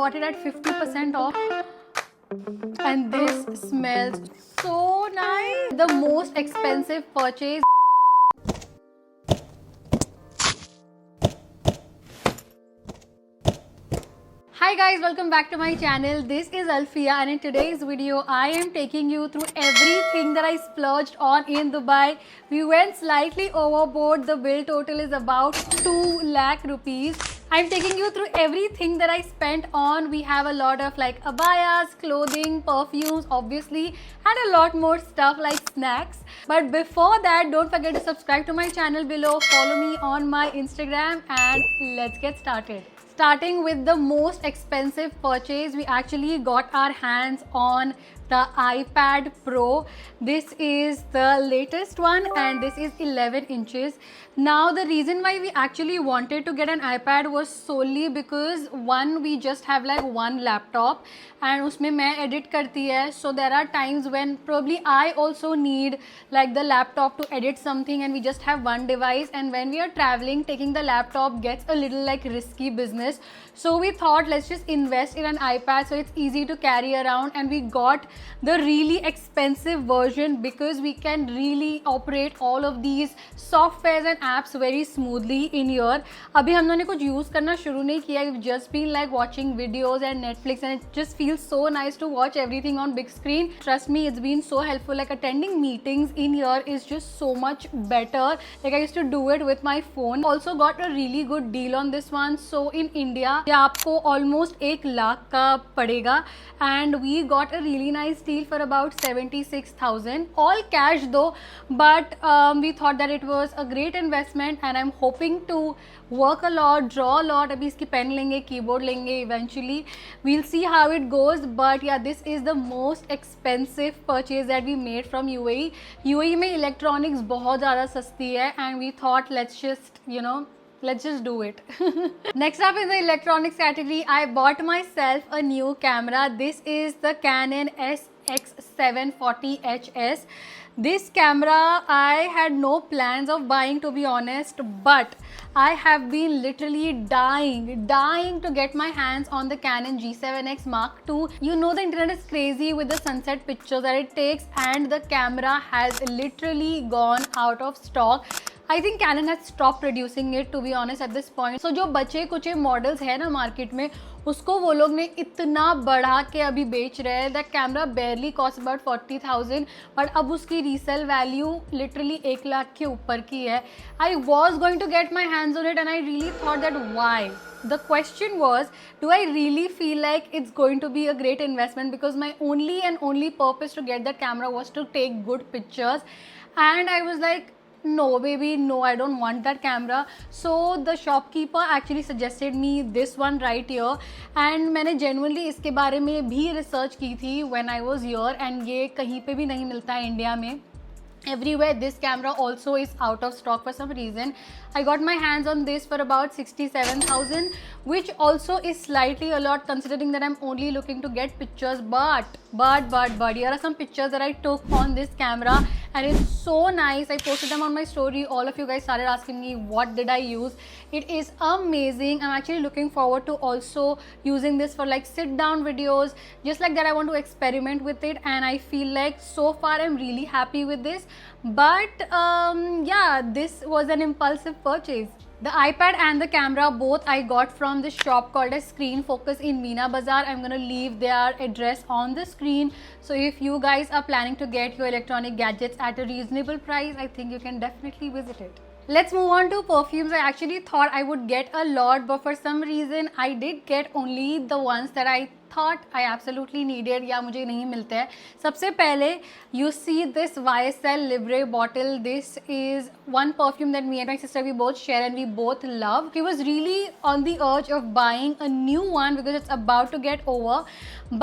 Got it at 50% off, and this smells so nice. The most expensive purchase. Hi guys, welcome back to my channel. This is Alfia, and in today's video I am taking you through everything that I splurged on in Dubai. We went slightly overboard. The bill total is about 2 lakh rupees. I'm taking you through everything that I spent on. We have a lot of like abayas, clothing, perfumes obviously, and a lot more stuff like snacks. But before that, don't forget to subscribe to my channel below, follow me on my Instagram, and let's get started. Starting with the most expensive purchase, we actually got our hands on the iPad Pro. This is the latest one and this is 11 inches. Now the reason why we actually wanted to get an iPad was solely because one, we just have like one laptop and उसमें मैं edit करती है, so there are times when probably I also need like the laptop to edit something and we just have one device, and when we are traveling, taking the laptop gets a little like risky business. So we thought let's just invest in an iPad so it's easy to carry around, and we got the really expensive version because we can really operate all of these softwares and apps very smoothly in here. अभी हम लोगों ने कुछ use करना शुरू नहीं किया. We've just been like watching videos and Netflix, and it just feels so nice to watch everything on big screen. Trust me, it's been so helpful. Like attending meetings in here is just so much better. Like I used to do it with my phone. Also got a really good deal on this one. So in India ये आपको almost 1 lakh का पड़ेगा, and we got a really nice deal for about 76,000, all cash though, but we thought that it was a great investment, and I'm hoping to work a lot, draw a lot. अभी इसकी pen लेंगे, keyboard लेंगे eventually. We'll see how it goes, but yeah, this is the most expensive purchase that we made from UAE. UAE में electronics बहुत ज़्यादा सस्ती है, and we thought let's just do it. Next up in the electronics category, I bought myself a new camera. This is the Canon SX740HS. This camera I had no plans of buying, to be honest, but I have been literally dying to get my hands on the Canon G7X Mark II. You know the internet is crazy with the sunset pictures that it takes, and the camera has literally gone out of stock. I think Canon has stopped producing it, to be honest, at this point. So जो बचे कुछ models है ना market में, उसको वो लोग ने इतना बढ़ा के अभी बेच रहे हैं. That camera बेयरली cost about 40,000, but अब उसकी रीसेल वैल्यू लिटरली 1 लाख के ऊपर की है. I was going to get my hands on it and I really thought that why. The question was, do I really feel like it's going to be a great investment? Because my only purpose to get that camera was to take good pictures, and I was like, no baby, no, I don't want that camera. So the shopkeeper actually suggested me this one right here, and मैंने genuinely इसके बारे में भी research की थी when I was here, and ये कहीं पे भी नहीं मिलता है इंडिया में. Everywhere this camera also is out of stock for some reason. I got my hands on this for about 67,000, which also is slightly a lot considering that I'm only looking to get pictures. But here are some pictures that I took on this camera, and it's so nice. I posted them on my story. All of you guys started asking me what did I use. It is amazing. I'm actually looking forward to also using this for like sit down videos, just like that. I want to experiment with it, and I feel like so far I'm really happy with this. But yeah, this was an impulsive purchase. The iPad and the camera both I got from this shop called as Screen Focus in Meena Bazaar. I'm gonna leave their address on the screen, so if you guys are planning to get your electronic gadgets at a reasonable price, I think you can definitely visit it. Let's move on to perfumes. I actually thought I would get a lot, but for some reason I did get only the ones that I thought I absolutely needed या मुझे नहीं मिलते हैं. सबसे पहले you see this YSL Libre bottle. This is one perfume that me and my sister we both share and we both love. She was really on the urge of buying a new one because it's about to get over,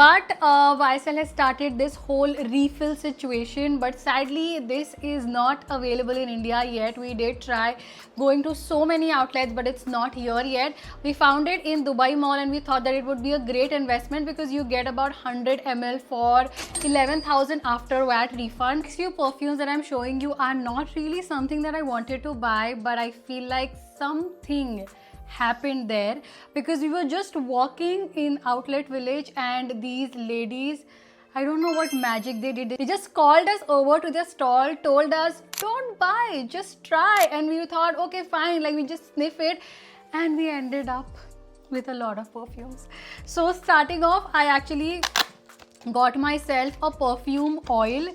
but YSL has started this whole refill situation, but sadly this is not available in India yet. We did try going to so many outlets, but it's not here yet. We found it in Dubai Mall, and we thought that it would be a great investment because you get about 100 ml for 11,000 after VAT refund. These few perfumes that I'm showing you are not really something that I wanted to buy, but I feel like something happened there, because we were just walking in Outlet Village and these ladies, I don't know what magic they did. They just called us over to their stall, told us, don't buy, just try. And we thought, okay, fine, like we just sniff it. And we ended up with a lot of perfumes. So starting off, I actually got myself a perfume oil,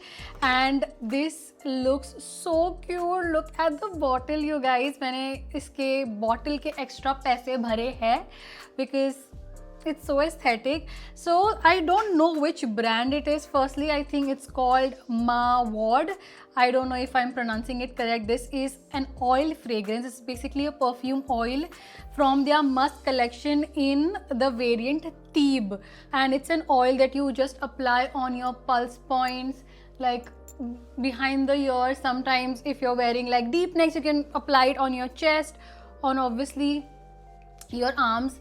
and this looks so cute. Look at the bottle, you guys. मैंने इसके bottle के extra पैसे भरे हैं because it's so aesthetic. So I don't know which brand it is. Firstly, I think it's called Mawad. I don't know if I'm pronouncing it correct. This is an oil fragrance. It's basically a perfume oil from their Musk collection in the variant Teeb, and it's an oil that you just apply on your pulse points, like behind the ears. Sometimes if you're wearing like deep necks, you can apply it on your chest, on obviously your arms.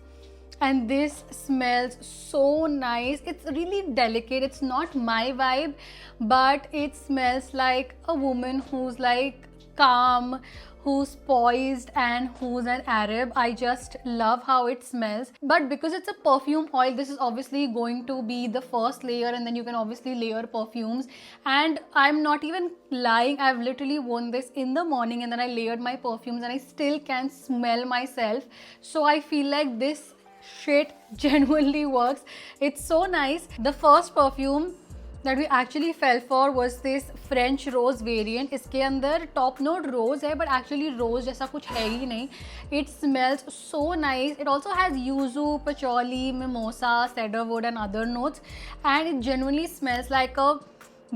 And this smells so nice. It's really delicate. It's not my vibe, but it smells like a woman who's like calm, who's poised, and who's an Arab. I just love how it smells. But because it's a perfume oil, this is obviously going to be the first layer, and then you can obviously layer perfumes. And I'm not even lying, I've literally worn this in the morning and then I layered my perfumes and I still can smell myself. So I feel like this shit genuinely works. It's so nice. The first perfume that we actually fell for was this French rose variant. इसके अंदर top note rose है, but actually rose जैसा कुछ है ही नहीं. It smells so nice. It also has yuzu, patchouli, mimosa, cedarwood and other notes, and it genuinely smells like a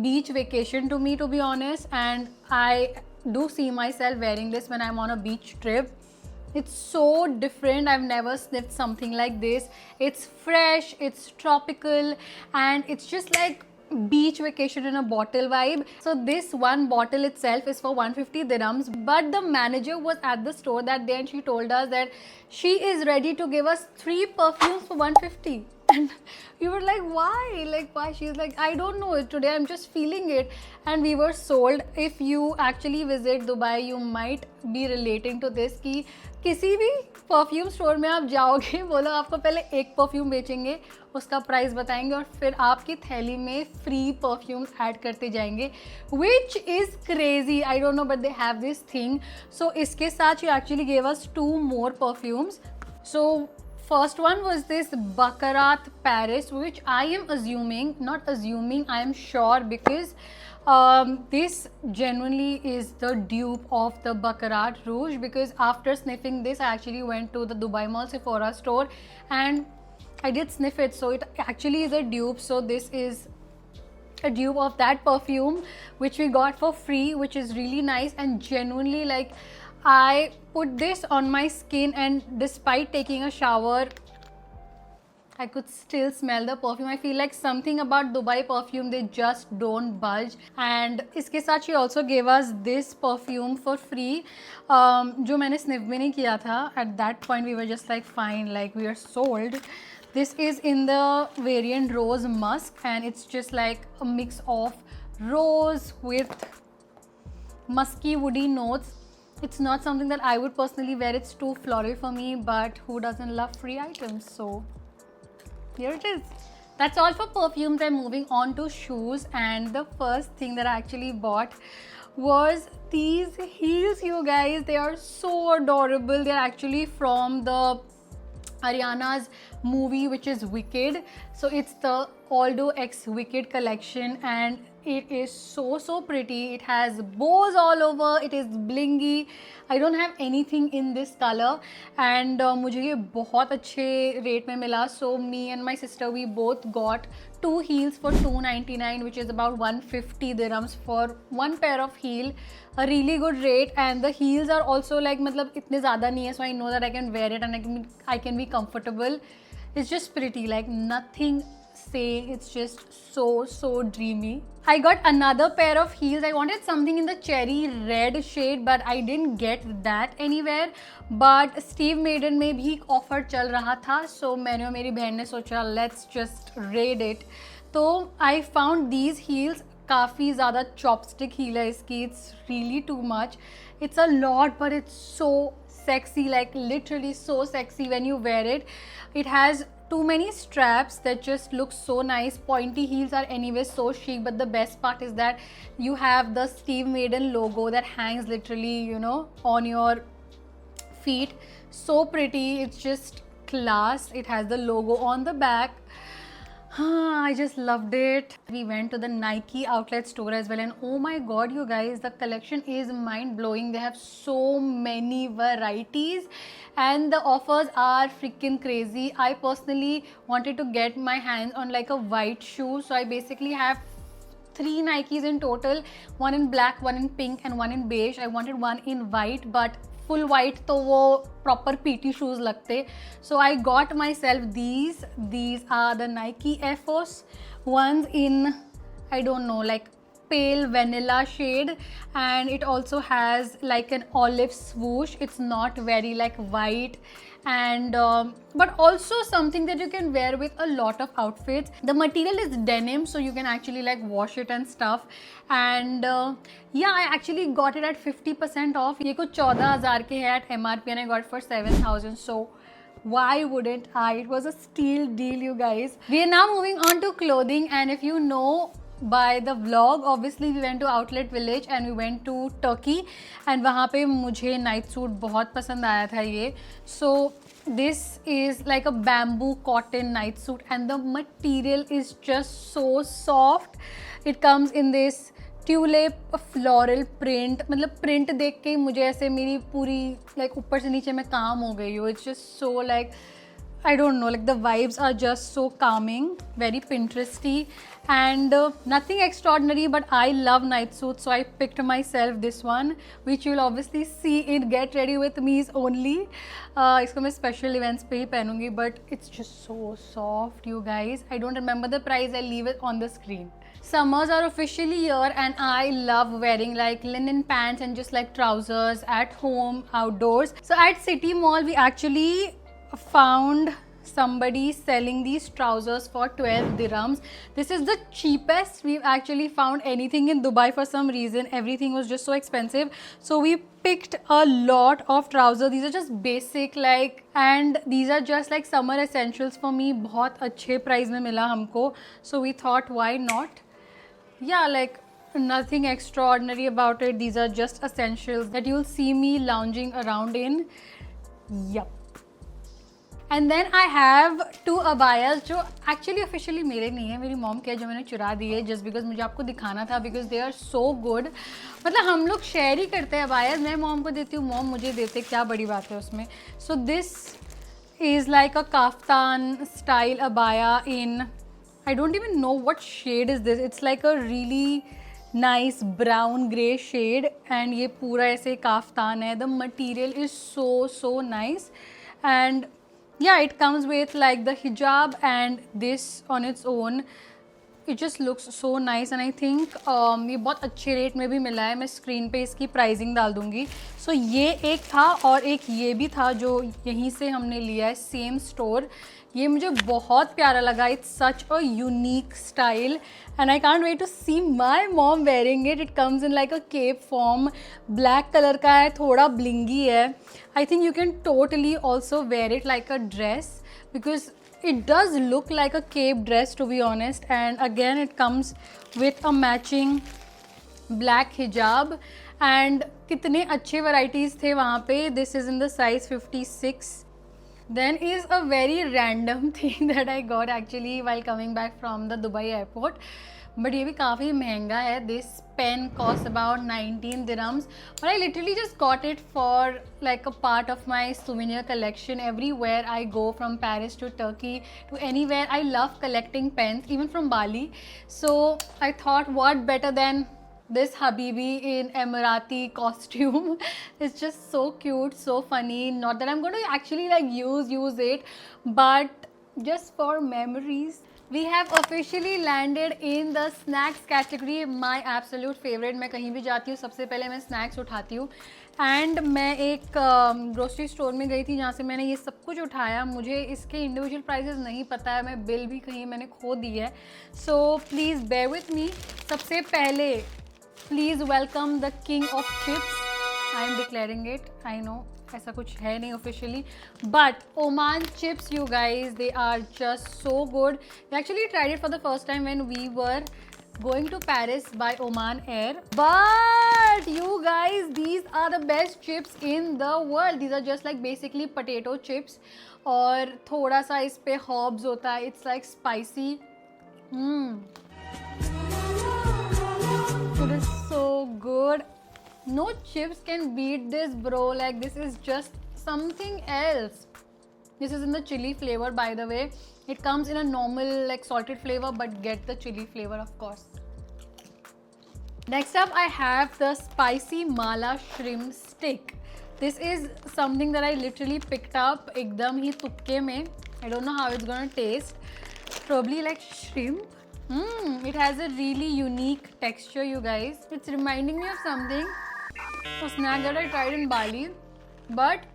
beach vacation to me, to be honest. And I do see myself wearing this when I'm on a beach trip. It's so different. I've never sniffed something like this. It's fresh, it's tropical, and it's just like beach vacation in a bottle vibe. So this one bottle itself is for 150 dirhams, but the manager was at the store that day and she told us that she is ready to give us 3 perfumes for 150. And we were like, why? She's like, I don't know, today I'm just feeling it. And we were sold. If you actually visit Dubai, you might be relating to this कि किसी भी perfume store में आप जाओगे, वो लोग आपको पहले एक परफ्यूम बेचेंगे, उसका प्राइस बताएंगे और फिर आपकी थैली में फ्री परफ्यूम्स ऐड करते जाएंगे, which is crazy. I don't know, but they have this thing. So इसके साथ she actually gave us 2 more perfumes. So first one was this Baccarat Paris, which I am assuming, not assuming, I am sure, because this genuinely is the dupe of the Baccarat Rouge, because after sniffing this I actually went to the Dubai Mall Sephora store and I did sniff it, so it actually is a dupe. So this is a dupe of that perfume which we got for free, which is really nice. And genuinely, like, I put this on my skin and despite taking a shower I could still smell the perfume. I feel like something about Dubai perfume, they just don't budge. And इसके साथ she also gave us this perfume for free, जो मैंने sniff भी नहीं किया था. At that point we were just like, fine, like we are sold. This is in the variant Rose Musk, and it's just like a mix of rose with musky woody notes. It's not something that I would personally wear. It's too floral for me, but who doesn't love free items? So here it is. That's all for perfumes. I'm moving on to shoes, and the first thing that I actually bought was these heels, you guys. They are so adorable. They're actually from the Ariana's movie, which is Wicked. So it's the Aldo X Wicked collection, and it is so pretty. It has bows all over. It is blingy. I don't have anything in this color, and मुझे ये बहुत अच्छे rate में मिला. So me and my sister, we both got 2 heels for 299, which is about 150 dirhams for one pair of heel. A really good rate, and the heels are also like, मतलब इतने ज़्यादा नहीं है, so I know that I can wear it and I can be comfortable. It's just pretty, like nothing saying. It's just so dreamy. I got another pair of heels. I wanted something in the cherry red shade, but I didn't get that anywhere. But Steve Madden में भी एक offer चल रहा था, so मैंने और मेरी बहन ने सोचा let's just raid it. तो I found these heels. काफ़ी ज़्यादा chopstick heel है इसकी. It's really too much. It's a lot, but it's so sexy, like literally so sexy when you wear it. It has too many straps that just look so nice. Pointy heels are anyway so chic, but the best part is that you have the Steve Madden logo that hangs literally, you know, on your feet. So pretty, it's just class. It has the logo on the back. I just loved it. We went to the Nike outlet store as well, and oh my god, you guys, the collection is mind blowing. They have so many varieties and the offers are freaking crazy. I personally wanted to get my hands on like a white shoe, so I basically have 3 Nikes in total, one in black, one in pink and one in beige. I wanted one in white, but full white तो वो proper PT shoes लगते. So I got myself these. These are the Nike Air Force ones in, I don't know, like pale vanilla shade, and it also has like an olive swoosh. It's not very like white, and but also something that you can wear with a lot of outfits. The material is denim, so you can actually like wash it and stuff. And yeah, I actually got it at 50% off. ये कुछ 14,000 के है at MRP and I got it for 7,000. So why wouldn't I? It was a steal deal, you guys. We are now moving on to clothing, and if you know by the vlog, obviously we went to Outlet Village and we went to Turkey, and वहाँ पे मुझे night suit बहुत पसंद आया था ये. So this is like a bamboo cotton night suit and the material is just so soft. It comes in this tulip floral print. मतलब print देख के ही मुझे ऐसे मेरी पूरी लाइक ऊपर से नीचे मैं काम हो गई हूँ. It's just so like I don't know, like the vibes are just so calming, very Pinteresty, and nothing extraordinary, but I love night suits, so I picked myself this one, which you'll obviously see in Get Ready With Me's only. इसको मैं special events पे ही पहनूंगी, but it's just so soft, you guys. I don't remember the price, I'll leave it on the screen. Summers are officially here and I love wearing like linen pants and just like trousers at home, outdoors. So at City Mall, we actually found somebody selling these trousers for 12 dirhams. This is the cheapest we've actually found anything in Dubai for some reason. Everything was just so expensive. So we picked a lot of trousers. These are just basic like, and these are just like summer essentials for me. बहुत अच्छे price में मिला हमको. So we thought, why not? Yeah, like nothing extraordinary about it. These are just essentials that you'll see me lounging around in. Yup. And then I have 2 abayas जो actually officially मेरे नहीं है, मेरी mom के है, जो मैंने चुरा दी है just because मुझे आपको दिखाना था, because they are so good. मतलब हम लोग share ही करते हैं abayas. मैं mom को देती हूँ, mom मुझे देते, क्या बड़ी बात है उसमें. So this is like a kaftan style abaya in, I don't even know what shade is this. It's like a really nice brown grey shade and ये पूरा ऐसे kaftan है. The material is so nice, and yeah, it comes with like the hijab and this on its own. It just looks so nice and I think ये बहुत अच्छे rate में भी मिला है. मैं स्क्रीन पे इसकी प्राइसिंग डाल दूँगी. सो ये एक था और एक ये भी था जो यहीं से हमने लिया है, सेम स्टोर. ये मुझे बहुत प्यारा लगा. It's such a unique style and I can't wait to see my mom wearing it. It comes in like a cape form. Black color का है, थोड़ा blingy है. I think you can totally also wear it like a dress because it does look like a cape dress, to be honest. And again, it comes with a matching black hijab. And कितने अच्छे varieties थे वहाँ पे. This is in the size 56. Then is a very random thing that I got actually while coming back from the Dubai airport. But ये भी काफ़ी महंगा है. This pen costs about 19 dirhams. But I literally just got it for like a part of my souvenir collection. Everywhere I go, from Paris to Turkey to anywhere, I love collecting pens, even from Bali. So I thought, what better than this Habibi in Emirati costume. It's just so cute, so funny. Not that I'm going to actually like use it, but just for memories. We have officially landed in the snacks category. My absolute favorite. मैं कहीं भी जाती हूँ सबसे पहले मैं snacks उठाती हूँ. एंड मैं एक ग्रोसरी स्टोर में गई थी जहाँ से मैंने ये सब कुछ उठाया. मुझे इसके इंडिविजुअल प्राइसेस नहीं पता है, मैं बिल भी कहीं मैंने खो दी है. So please bear with me. सबसे पहले please welcome the king of chips. I am declaring it. I know ऐसा कुछ है नहीं officially, but Oman chips you guys, they are just so good. We actually tried it for the first time when we were going to Paris by Oman Air, but you guys, these are the best chips in the world. These are just like basically potato chips और थोड़ा सा इस पे herbs होता है. It's like spicy. It is so good. No chips can beat this, bro. Like, this is just something else. This is in the chili flavor, by the way. It comes in a normal like salted flavor, but get the chili flavor, of course. Next up, I have the spicy mala shrimp stick. This is something that I literally picked up ekdam hi tukke mein. I don't know how it's gonna taste. Probably like shrimp. It has a really unique texture, you guys. It's reminding me of something, a snack that I tried in Bali, but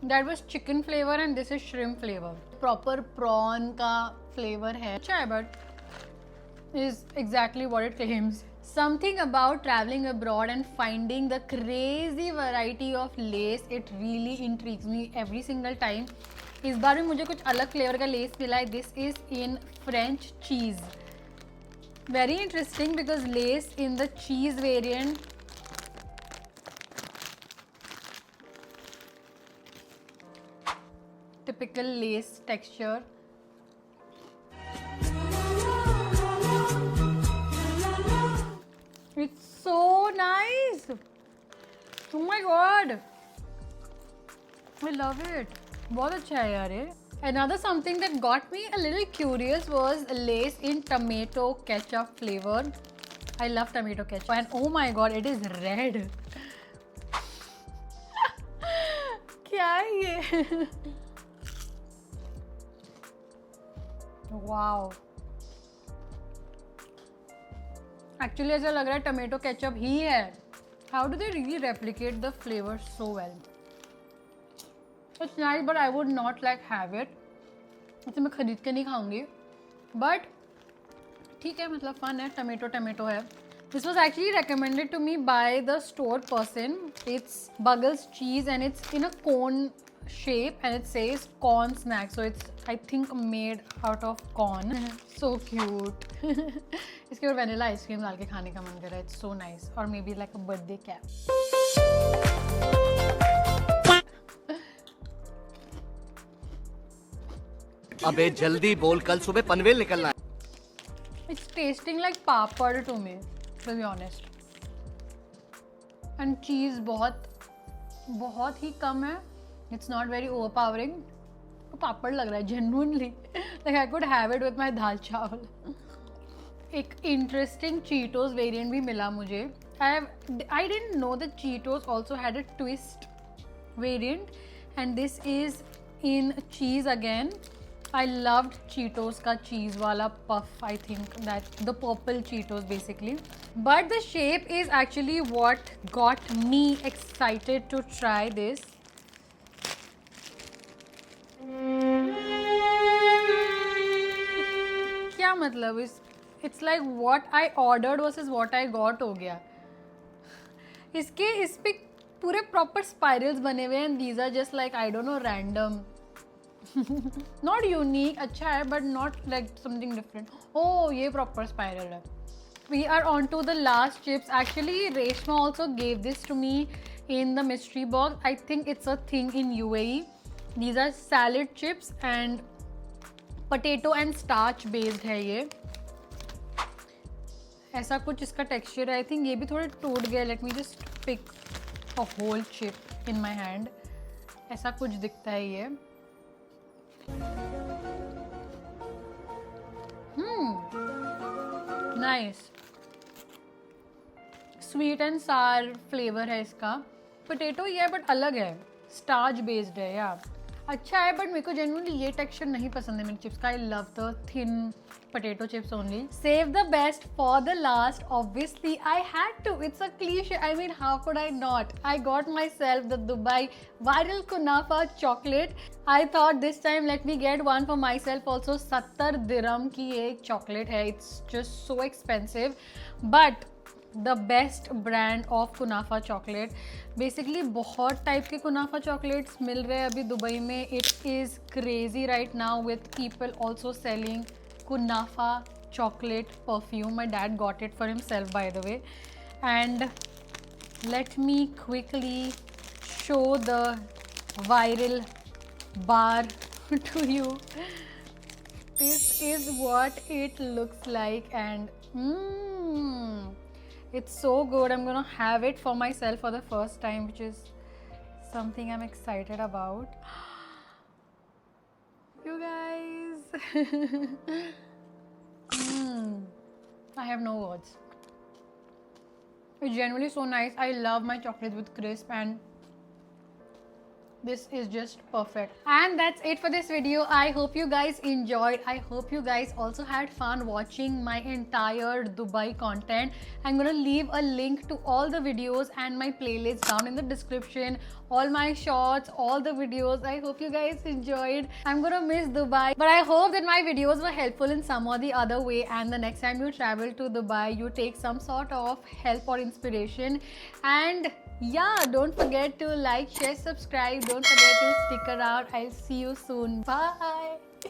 that was chicken flavor and this is shrimp flavor. Proper prawn का flavor है. अच्छा है, but is exactly what it claims. Something about traveling abroad and finding the crazy variety of lace, it really intrigues me every single time. इस बार भी मुझे कुछ अलग flavor का lace मिला है. This is in French cheese. Very interesting because lace in the cheese variant. Typical lace texture. It's so nice. Oh my god, I love it. बहुत अच्छा है यार ये. Another something that got me a little curious was lace in tomato ketchup flavor. I love tomato ketchup and oh my god, it is red. क्या है ये? Wow, actually ऐसा लग रहा है टमेटो केचप ही है. How do they really replicate the flavour so well. It's nice but I would not like have it. इसे मैं खरीद के नहीं खाऊंगी, बट ठीक है, मतलब फन है. टमेटो है. This was actually recommended to me by the store person. It's Buggles cheese and it's in a cone shape and it says corn snack, so it's I think made out of corn. So cute. इसके ऊपर vanilla ice cream डाल के खाने का मन कर रहा है. It's so nice. और may be like a birthday cap. अबे जल्दी बोल, कल सुबह पनवेल निकलना है. It's tasting like papad to me, to be honest. And cheese बहुत ही कम है. It's not very overpowering. तो पापड़ लग रहा है genuinely. Like I could have it with my दाल चावल. एक interesting Cheetos variant भी मिला मुझे. I didn't know that Cheetos also had a twist variant, and this is in cheese again. I loved Cheetos का cheese वाला puff. I think that the purple Cheetos basically. But the shape is actually what got me excited to try this. क्या मतलब it's like what I ordered versus what I got हो गया. इस पे पूरे proper spirals बने हुए हैं. These are just like I don't know random. Not unique. अच्छा है but not like something different. Oh, ये प्रॉपर स्पाइरल है. We are on to the last chips. Actually Reshma also gave this to me in the mystery box. I think it's a thing in UAE. These are salad chips and potato and starch based है ये. ऐसा कुछ इसका texture है. I think ये भी थोड़े टूट गए. Let me just pick a whole chip in my hand. ऐसा कुछ दिखता है ये. Nice. Sweet and sour flavor है इसका. पोटैटो ये है बट अलग है. स्टार्च बेस्ड है यार. अच्छा है बट मेरे को जेन्युइनली ये टेक्सचर नहीं पसंद है मेरे चिप्स का. I love the thin potato chips only. Save the best for the last. Obviously, I had to. It's a cliche. I mean, how could I not? I got myself the Dubai Viral Kunafa chocolate. I thought this time let me get one for myself also. 70 dirham की एक chocolate है. It's just so expensive. But the best brand of kunafa chocolate. Basically बहुत type के kunafa chocolates मिल रहे हैं अभी Dubai में. It is crazy right now with people also selling kunafa chocolate perfume. My dad got it for himself, by the way. And let me quickly show the viral bar to you. This is what it looks like, and it's so good. I'm gonna have it for myself for the first time, which is something I'm excited about. You guys. I have no words. It's genuinely so nice. I love my chocolates with crisp, and this is just perfect. And that's it for this video. I hope you guys enjoyed. I hope you guys also had fun watching my entire Dubai content. I'm gonna leave a link to all the videos and my playlist down in the description. All my shots, all the videos. I hope you guys enjoyed. I'm gonna miss Dubai, but I hope that my videos were helpful in some or the other way, and the next time you travel to Dubai, you take some sort of help or inspiration. And yeah, don't forget to like, share, subscribe. Don't forget to stick around. I'll see you soon. Bye.